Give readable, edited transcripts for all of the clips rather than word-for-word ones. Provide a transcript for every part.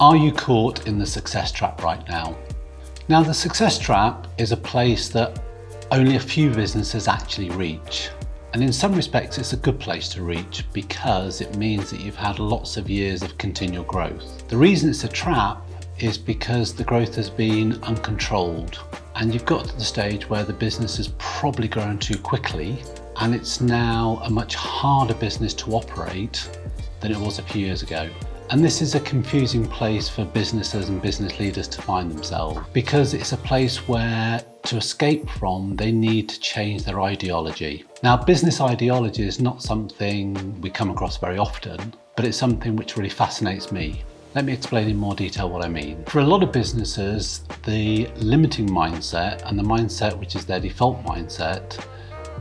Are you caught in the success trap right now? Now, the success trap is a place that only a few businesses actually reach. And in some respects, it's a good place to reach because it means that you've had lots of years of continual growth. The reason it's a trap is because the growth has been uncontrolled and you've got to the stage where the business has probably grown too quickly and it's now a much harder business to operate than it was a few years ago. And this is a confusing place for businesses and business leaders to find themselves because it's a place where to escape from, they need to change their ideology. Now, business ideology is not something we come across very often, but it's something which really fascinates me. Let me explain in more detail what I mean. For a lot of businesses, the limiting mindset and the mindset which is their default mindset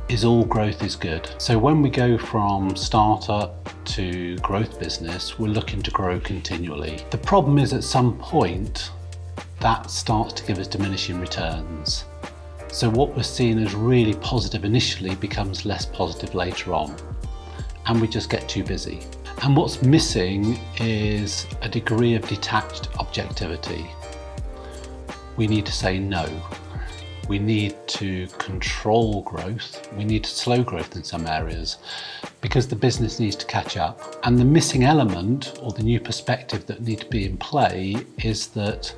is all growth is good. So when we go from startup to growth business, we're looking to grow continually. The problem is at some point that starts to give us diminishing returns. So what we're seeing as really positive initially becomes less positive later on, and we just get too busy. And what's missing is a degree of detached objectivity. We need to say no. We need to control growth. We need to slow growth in some areas because the business needs to catch up. And the missing element or the new perspective that needs to be in play is that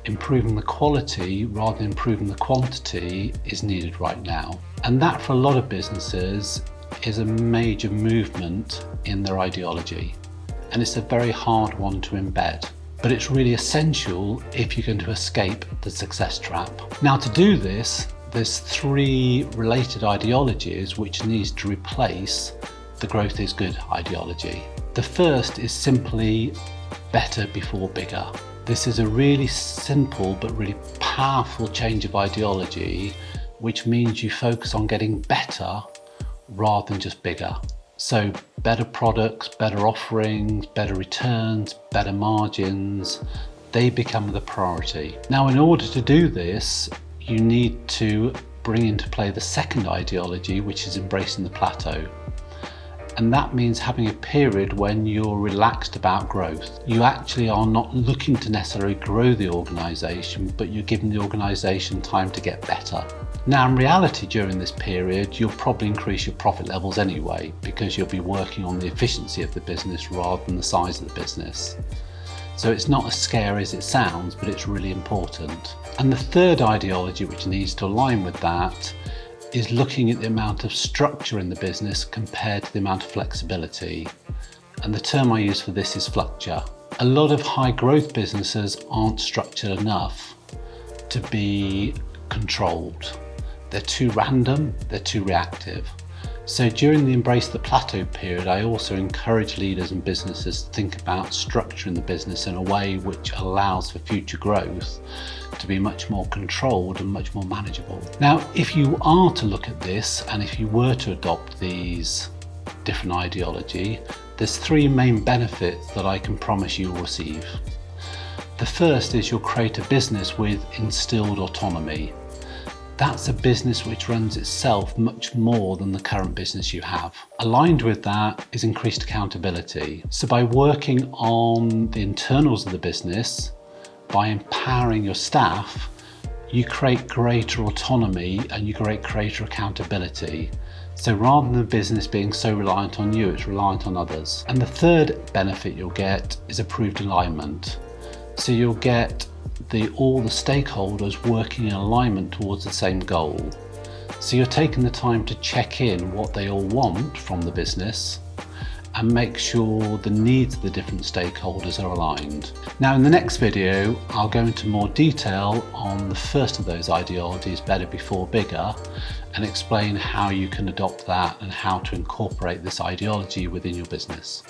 improving the quality rather than improving the quantity is needed right now. And that for a lot of businesses is a major movement in their ideology. And it's a very hard one to embed. But it's really essential if you're going to escape the success trap. Now, to do this, there's three related ideologies which needs to replace the growth is good ideology. The first is simply better before bigger. This is a really simple but really powerful change of ideology, which means you focus on getting better rather than just bigger. So better products, better offerings, better returns, better margins, they become the priority. Now, in order to do this, you need to bring into play the second ideology, which is embracing the plateau. And that means having a period when you're relaxed about growth. You actually are not looking to necessarily grow the organisation, but you're giving the organisation time to get better. Now, in reality, during this period, you'll probably increase your profit levels anyway, because you'll be working on the efficiency of the business rather than the size of the business. So it's not as scary as it sounds, but it's really important. And the third ideology which needs to align with that is looking at the amount of structure in the business compared to the amount of flexibility. And the term I use for this is flucture. A lot of high growth businesses aren't structured enough to be controlled. They're too random, they're too reactive. So during the Embrace the Plateau period, I also encourage leaders and businesses to think about structuring the business in a way which allows for future growth to be much more controlled and much more manageable. Now, if you are to look at this and if you were to adopt these different ideology, there's three main benefits that I can promise you will receive. The first is you'll create a business with instilled autonomy. That's a business which runs itself much more than the current business you have. Aligned with that is increased accountability. So by working on the internals of the business, by empowering your staff, you create greater autonomy and you create greater accountability. So rather than the business being so reliant on you, it's reliant on others. And the third benefit you'll get is improved alignment. So you'll get all the stakeholders working in alignment towards the same goal. So you're taking the time to check in what they all want from the business and make sure the needs of the different stakeholders are aligned. Now, in the next video, I'll go into more detail on the first of those ideologies, better before bigger, and explain how you can adopt that and how to incorporate this ideology within your business.